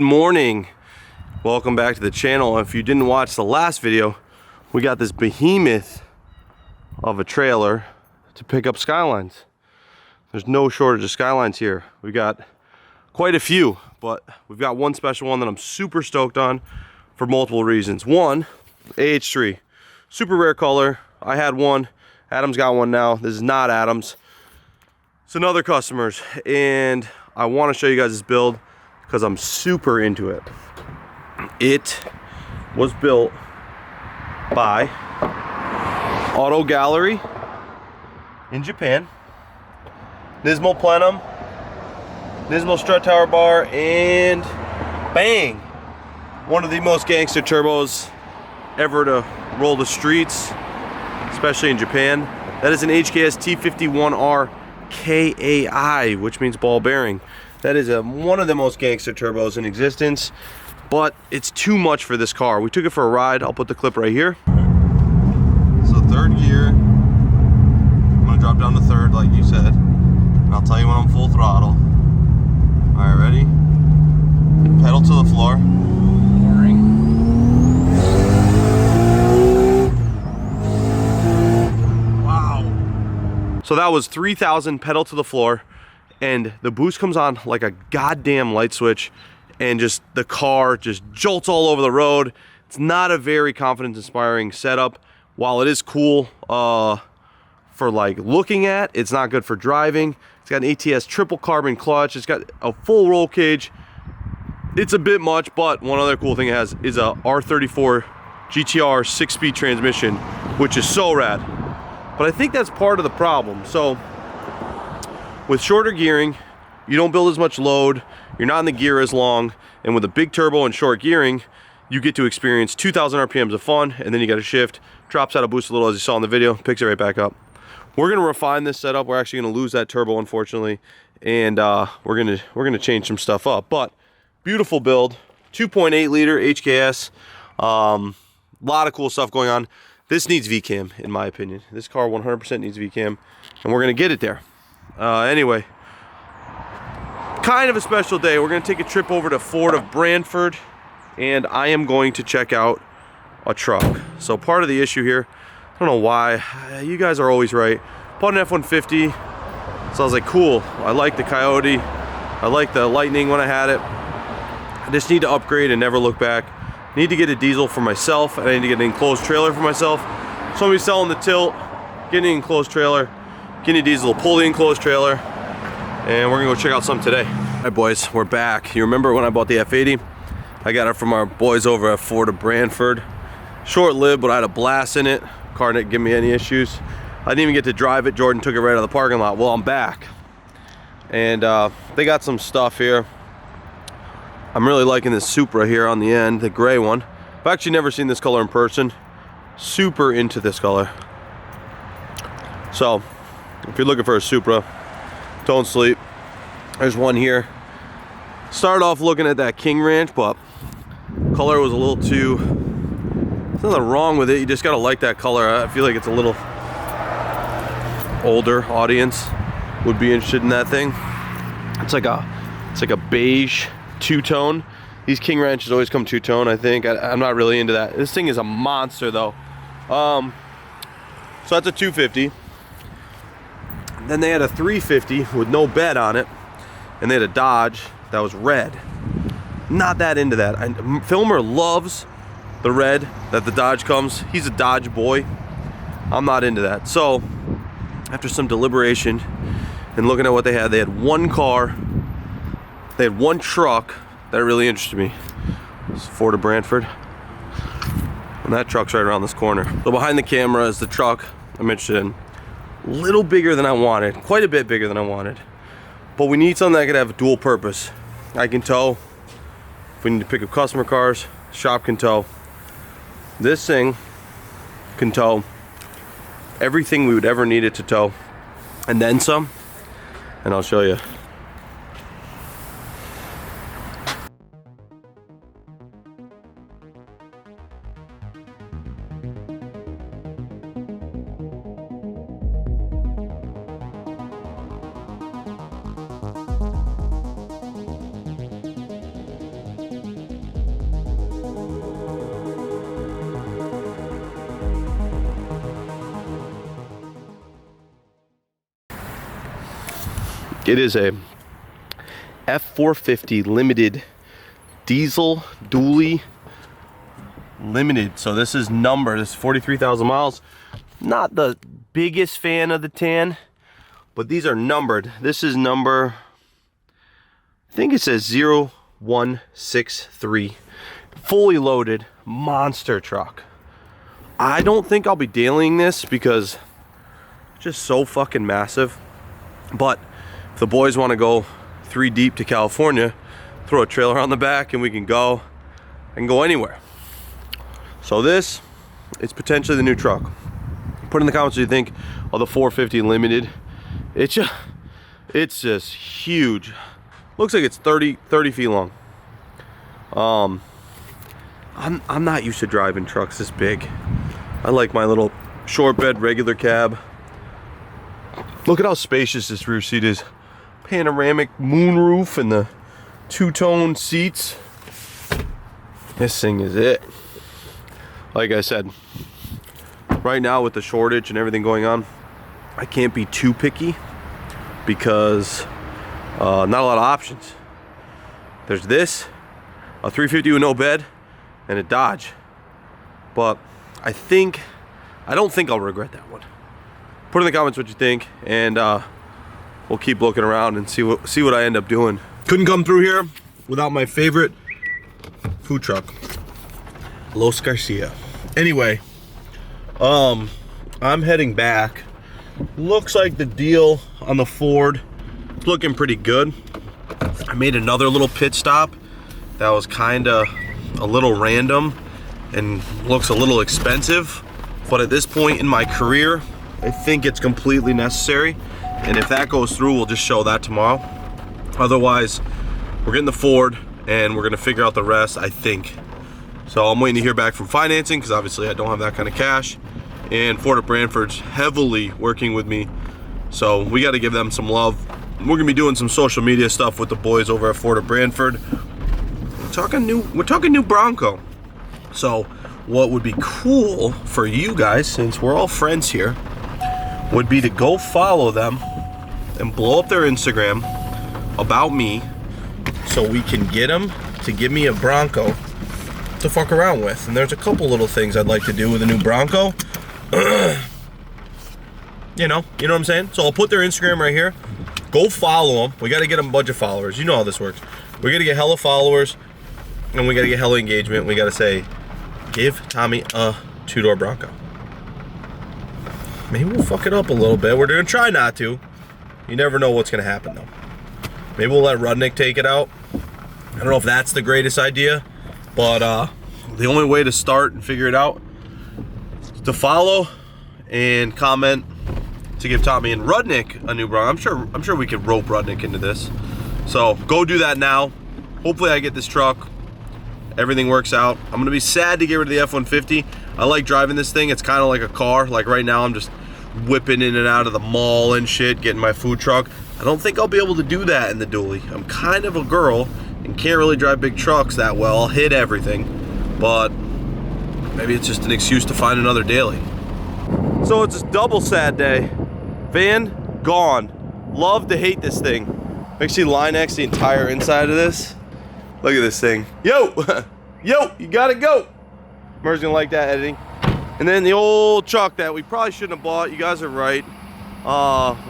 Good morning, welcome back to the channel. If you didn't watch the last video, we got this behemoth of a trailer to pick up Skylines. There's no shortage of Skylines here. We got quite a few, but we've got one special one that I'm super stoked on for multiple reasons. One, AH3, super rare color. I had one, Adam's got one now. This is not Adam's, it's another customer's, and I want to show you guys this build because I'm super into it. It was built by Auto Gallery in Japan. Nismo plenum, Nismo strut tower bar, and bang! One of the most gangster turbos ever to roll the streets, especially in Japan. That is an HKS T51R KAI, which means ball bearing. That is one of the most gangster turbos in existence, but it's too much for this car. We took it for a ride. I'll put the clip right here. So third gear, I'm gonna drop down to third like you said, and I'll tell you when I'm full throttle. All right, ready? Pedal to the floor. Wow. So that was 3,000 pedal to the floor. And the boost comes on like a goddamn light switch, and just the car just jolts all over the road. It's not a very confidence inspiring setup. While it is cool for like looking at, it's not good for driving. It's got an ATS triple carbon clutch. It's got a full roll cage. It's a bit much, but one other cool thing it has is a R34 GTR 6-speed transmission, which is so rad. But I think that's part of the problem. So with shorter gearing, you don't build as much load, you're not in the gear as long, and with a big turbo and short gearing, you get to experience 2,000 RPMs of fun, and then you got to shift, drops out of boost a little as you saw in the video, picks it right back up. We're gonna refine this setup. We're actually gonna lose that turbo, unfortunately, and we're gonna change some stuff up. But beautiful build, 2.8 liter HKS, lot of cool stuff going on. This needs VCAM, in my opinion. This car 100% needs VCAM, and we're gonna get it there. Anyway, kind of a special day. We're gonna take a trip over to Ford of Brantford, and I am going to check out a truck. So part of the issue here, I don't know why, you guys are always right. Bought an F450, so I was like, cool. I like the Coyote, I like the Lightning when I had it. I just need to upgrade and never look back. Need to get a diesel for myself, and I need to get an enclosed trailer for myself. Somebody's selling the tilt, getting an enclosed trailer. Getting a diesel, pull the enclosed trailer, and we're gonna go check out some today. All right, boys, we're back. You remember when I bought the F80? I got it from our boys over at Ford of Brantford. Short-lived, but I had a blast in it. Car didn't give me any issues. I didn't even get to drive it. Jordan took it right out of the parking lot. Well, I'm back, and they got some stuff here. I'm really liking this Supra here on the end, the gray one. I've actually never seen this color in person. Super into this color. So if you're looking for a Supra, don't sleep. There's one here. Started off looking at that King Ranch, but color was a little too, there's nothing wrong with it. You just gotta like that color. I feel like it's a little older audience would be interested in that thing. It's like a beige two-tone. These King Ranches always come two-tone, I think. I'm not really into that. This thing is a monster though. So that's a 250. Then they had a 350 with no bed on it, and they had a Dodge that was red. Not that into that. Filmer loves the red that the Dodge comes. He's a Dodge boy. I'm not into that. So after some deliberation and looking at what they had one car, they had one truck that really interested me. It's Ford of Brantford, and that truck's right around this corner. So behind the camera is the truck I'm interested in. Little bigger than I wanted, quite a bit bigger than I wanted, but we need something that could have a dual purpose. I can tow if we need to pick up customer cars, shop can tow. This thing can tow everything we would ever need it to tow, and then some, and I'll show you. It is a F450 limited diesel dually limited. So this is numbered. This is 43,000 miles. Not the biggest fan of the tan, but these are numbered. This is number, I think it says 0163. Fully loaded monster truck. I don't think I'll be dailying this because it's just so fucking massive. But if the boys want to go 3 deep to California, throw a trailer on the back and we can go and go anywhere. So this is potentially the new truck. Put in the comments what you think of the 450 limited. It's just huge. Looks like it's 30 feet long. I'm not used to driving trucks this big. I like my little short bed regular cab. Look at how spacious this rear seat is. Panoramic moonroof and the two-tone seats. This thing is it. Like I said, right now with the shortage and everything going on, I can't be too picky because not a lot of options. There's this, a 350 with no bed, and a Dodge. But I don't think I'll regret that one. Put in the comments what you think, and we'll keep looking around and see what I end up doing. Couldn't come through here without my favorite food truck, Los Garcia. Anyway, I'm heading back. Looks like the deal on the Ford is looking pretty good. I made another little pit stop that was kind of a little random and looks a little expensive, but at this point in my career, I think it's completely necessary. And if that goes through, we'll just show that tomorrow. Otherwise, we're getting the Ford and we're gonna figure out the rest, I think. So I'm waiting to hear back from financing because obviously I don't have that kind of cash. And Ford at Brantford's heavily working with me, so we got to give them some love. We're gonna be doing some social media stuff with the boys over at Ford at Brantford. We're talking new Bronco. So what would be cool for you guys, since we're all friends here, would be to go follow them and blow up their Instagram about me so we can get them to give me a Bronco to fuck around with. And there's a couple little things I'd like to do with a new Bronco. you know what I'm saying? So I'll put their Instagram right here. Go follow them. We got to get them a bunch of followers. You know how this works. We got to get hella followers and we got to get hella engagement. We got to say, give Tommy a 2-door Bronco. Maybe we'll fuck it up a little bit. We're gonna try not to. You never know what's gonna happen though. Maybe we'll let Rudnick take it out. I don't know if that's the greatest idea, but the only way to start and figure it out is to follow and comment to give Tommy and Rudnick a new Bronco. I'm sure we could rope Rudnick into this. So go do that now. Hopefully I get this truck. Everything works out. I'm gonna be sad to get rid of the F-150. I like driving this thing. It's kind of like a car. Like right now I'm just whipping in and out of the mall and shit, getting my food truck. I don't think I'll be able to do that in the dually. I'm kind of a girl and can't really drive big trucks that well. I'll hit everything, but maybe it's just an excuse to find another daily. So it's a double sad day. Van gone. Love to hate this thing. Actually Line-X the entire inside of this. Look at this thing. Yo, yo, you gotta go. Mer's gonna like that editing. And then the old truck that we probably shouldn't have bought. You guys are right.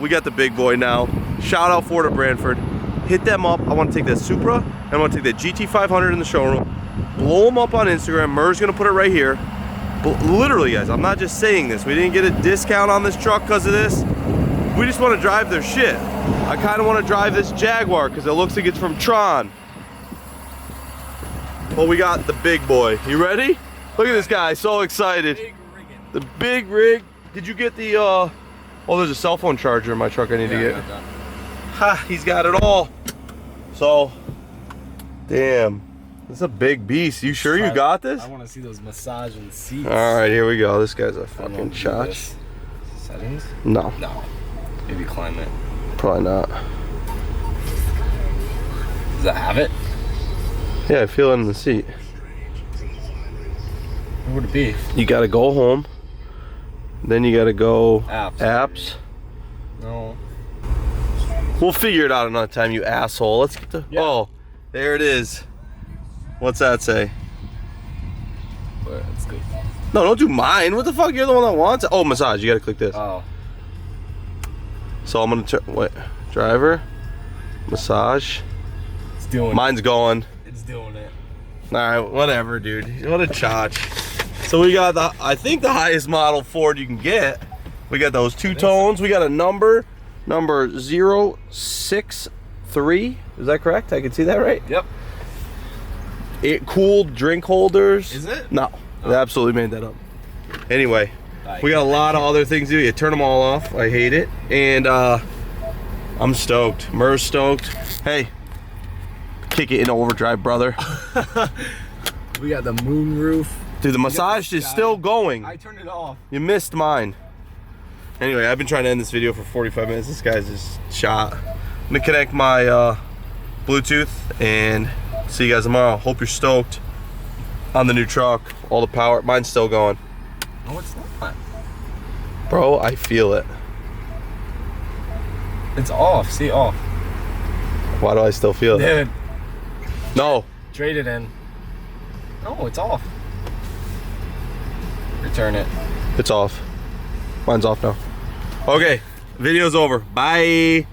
We got the big boy now. Shout out Ford at Brantford. Hit them up. I want to take that Supra and I want to take that GT500 in the showroom. Blow them up on Instagram. Mer's gonna put it right here. But literally, guys, I'm not just saying this. We didn't get a discount on this truck because of this. We just want to drive their shit. I kind of want to drive this Jaguar because it looks like it's from Tron. But we got the big boy. You ready? Look at this guy, so excited. The big rig. Did you get the, oh, there's a cell phone charger in my truck I need to get. Ha, he's got it all. So, damn. This is a big beast. You sure you got this? I want to see those massaging seats. All right, here we go. This guy's a fucking shot. Settings? No. No. Maybe climate. Probably not. Does that have it? Yeah, I feel it in the seat. Where would it be? You gotta go home. Then you gotta go apps. Apps. No. We'll figure it out another time, you asshole. Let's get the. Yeah. Oh, there it is. What's that say? But it's good. No, don't do mine. What the fuck? You're the one that wants it. Oh, massage. You gotta click this. Oh. So I'm gonna turn. Wait. Driver. Massage. It's doing Mine's going. It's doing it. Alright, whatever, dude. What a chotch. So we got the, I think the highest model Ford you can get. We got those two-tones. We got a number 063. Is that correct? I can see that right? Yep. It cooled drink holders. Is it? No, I absolutely made that up. Anyway, we got a lot of other things to do. You turn them all off. I hate it. And I'm stoked. Mer's stoked. Hey, kick it in overdrive, brother. We got the moon roof. Dude, the massage is still going. I turned it off. You missed mine. Anyway, I've been trying to end this video for 45 minutes. This guy's just shot. I'm gonna connect my Bluetooth and see you guys tomorrow. Hope you're stoked on the new truck. All the power. Mine's still going. No, it's not. Bro, I feel it. It's off. See, off. Why do I still feel it? Dude, No. trade it in. No, it's off. Return it. It's off. Mine's off now. Okay, video's over. Bye.